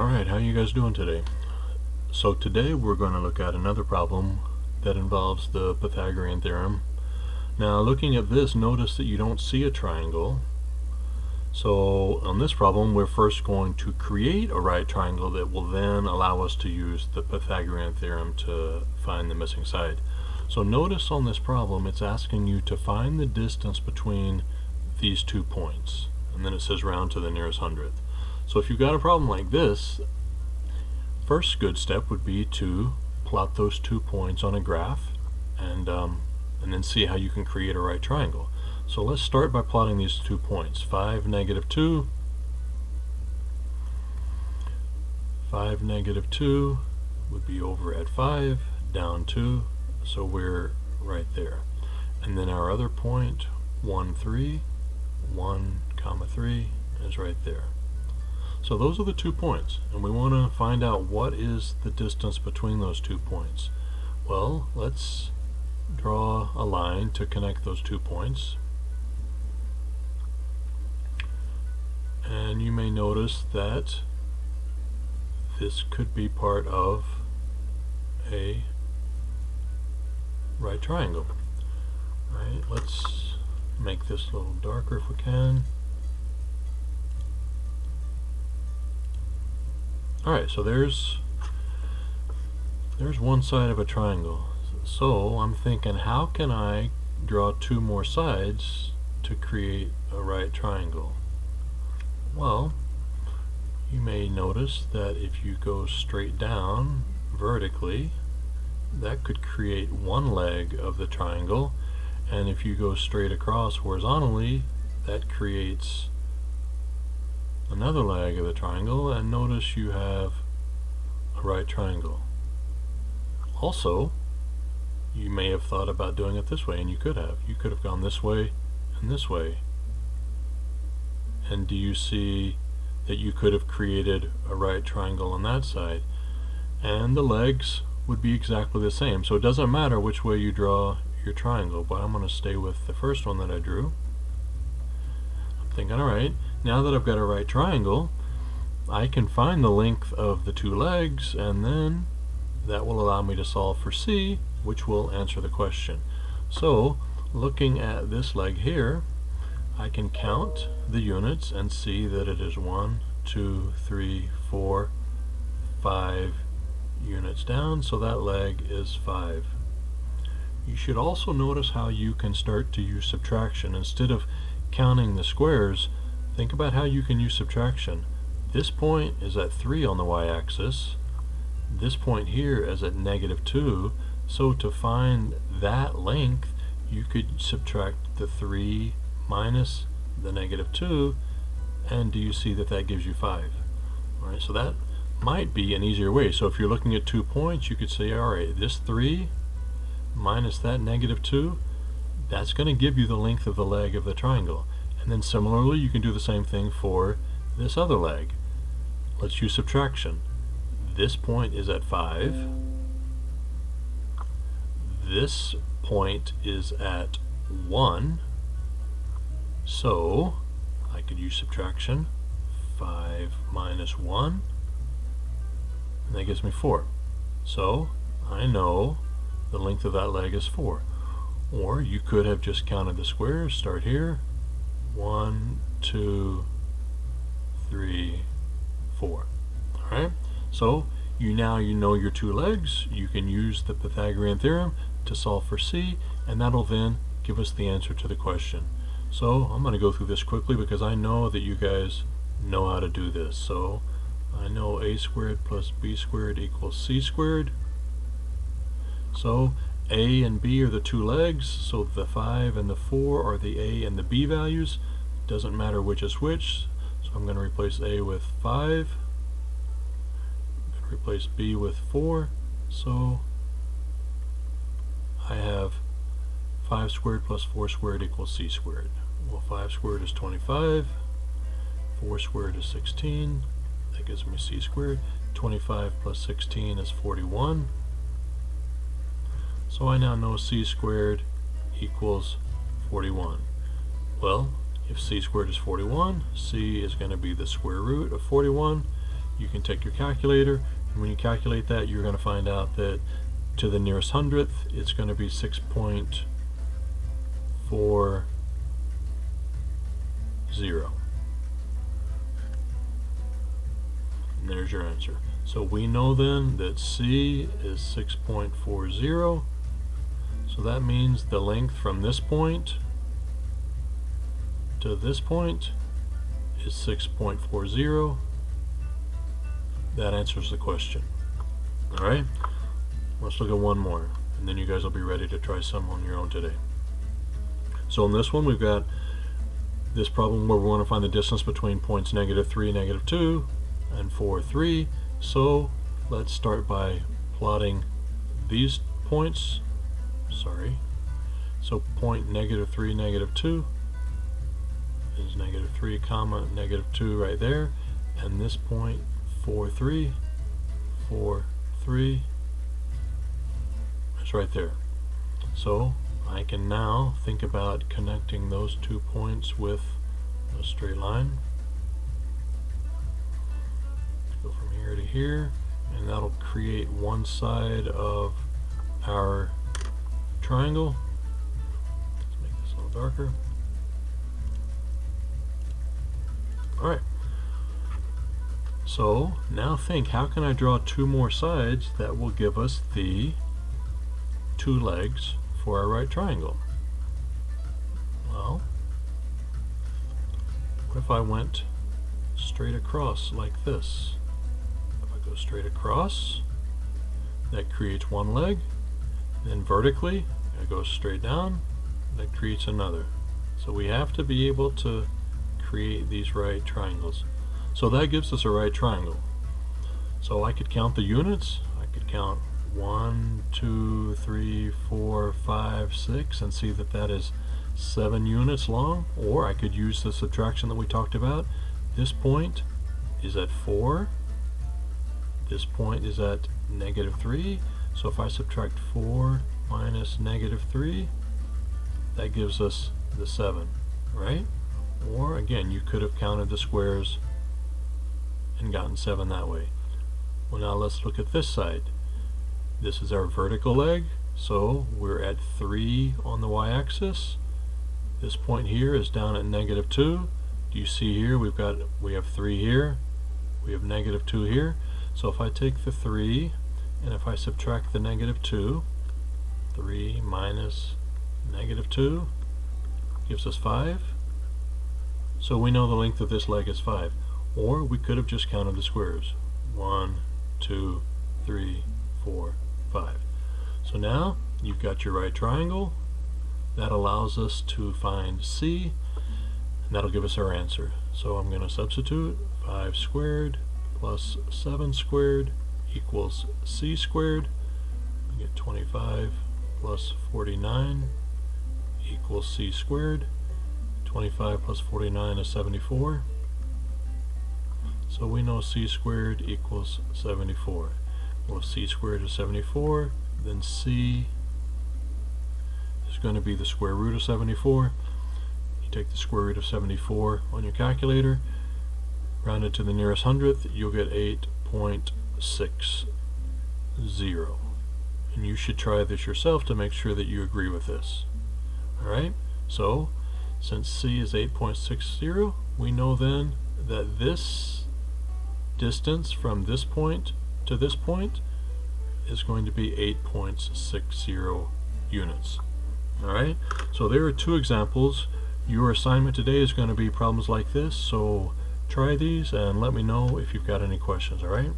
Alright, how you guys doing today? So today we're going to look at another problem that involves the Pythagorean theorem. Now looking at this, notice that you don't see a triangle. So on this problem we're first going to create a right triangle that will then allow us to use the Pythagorean theorem to find the missing side. So notice on this problem it's asking you to find the distance between these 2 points, and then it says round to the nearest hundredth. So if you've got a problem like this, first good step would be to plot those 2 points on a graph and then see how you can create a right triangle. So let's start by plotting these 2 points. 5, -2. 5, -2 would be over at 5, down 2, so we're right there. And then our other point, 1, 3, 1, 3 is right there. So those are the 2 points, and we want to find out what is the distance between those 2 points. Well, let's draw a line to connect those 2 points. And you may notice that this could be part of a right triangle. Right, let's make this a little darker if we can. Alright, so there's one side of a triangle. So I'm thinking, how can I draw 2 more sides to create a right triangle? Well, you may notice that if you go straight down vertically, that could create one leg of the triangle, and if you go straight across horizontally, that creates another leg of the triangle, and notice you have a right triangle. Also, you may have thought about doing it this way, and you could have. You could have gone this way and this way. And do you see that you could have created a right triangle on that side? And the legs would be exactly the same. So it doesn't matter which way you draw your triangle, but I'm going to stay with the first one that I drew. I'm thinking, alright, now that I've got a right triangle, I can find the length of the 2 legs, and then that will allow me to solve for C, which will answer the question. So, looking at this leg here, I can count the units and see that it is 1, 2, 3, 4, 5 units down, so that leg is 5. You should also notice how you can start to use subtraction. Instead of counting the squares, think about how you can use subtraction. This point is at 3 on the y-axis. This point here is at -2. So to find that length, you could subtract the 3 minus the -2, and do you see that that gives you 5? Alright, so that might be an easier way. So if you're looking at 2 points, you could say, alright, this 3 minus that -2, that's going to give you the length of the leg of the triangle. And then similarly, you can do the same thing for this other leg. Let's use subtraction. This point is at 5. This point is at 1. So I could use subtraction. 5 minus 1. And that gives me 4. So I know the length of that leg is 4. Or you could have just counted the squares. Start here. 1, 2, 3, 4. Alright, so you know your 2 legs. You can use the Pythagorean theorem to solve for C, and that'll then give us the answer to the question. So I'm going to go through this quickly because I know that you guys know how to do this. So I know a squared plus b squared equals c squared. So a and b are the 2 legs, so the 5 and the 4 are the a and the b values. Doesn't matter which is which, so I'm going to replace a with 5. I'm going to replace b with 4, so I have 5 squared plus 4 squared equals c squared. Well, 5 squared is 25, 4 squared is 16, that gives me c squared. 25 plus 16 is 41. So I now know c squared equals 41. Well, if c squared is 41, c is going to be the square root of 41. you can take your calculator, and when you calculate that, you're going to find out that to the nearest hundredth, it's going to be 6.40. And there's your answer. So we know then that C is 6.40. So that means the length from this point to this point is 6.40. That answers the question. Alright, let's look at one more, and then you guys will be ready to try some on your own today. So in this one, we've got this problem where we want to find the distance between points -3, -2, and 4, 3. So let's start by plotting these points. So point -3, -2 is -3, comma, -2 right there, and this point 4, 3, 4, 3 is right there. So I can now think about connecting those 2 points with a straight line. Go from here to here, and that'll create one side of our triangle. Let's make this a little darker. Alright. So now think, how can I draw 2 more sides that will give us the 2 legs for our right triangle? Well, what if I went straight across like this? If I go straight across, that creates one leg. Then vertically, I go straight down, that creates another. So we have to be able to create these right triangles. So that gives us a right triangle. So I could count the units. I could count 1, 2, 3, 4, 5, 6 and see that that is 7 units long. Or I could use the subtraction that we talked about. This point is at 4. This point is at -3. So if I subtract 4 minus -3, that gives us the 7, right? Or again, you could have counted the squares and gotten 7 that way. Well, now let's look at this side. This is our vertical leg, so we're at 3 on the y-axis. This point here is down at -2. Do you see here we have 3 here, we have -2 here. So if I take the 3 and if I subtract the -2, 3 minus -2 gives us 5. So we know the length of this leg is 5. Or we could have just counted the squares. 1, 2, 3, 4, 5. So now you've got your right triangle. That allows us to find C, and that'll give us our answer. So I'm going to substitute 5 squared plus 7 squared equals C squared. We get 25 plus 49 equals C squared. 25 plus 49 is 74. So we know C squared equals 74. Well, if C squared is 74, then C is going to be the square root of 74. You take the square root of 74 on your calculator, round it to the nearest hundredth, you'll get 8.60. And you should try this yourself to make sure that you agree with this. Alright, so since C is 8.60, we know then that this distance from this point to this point is going to be 8.60 units. Alright, so there are 2 examples. Your assignment today is going to be problems like this, so try these and let me know if you've got any questions. Alright.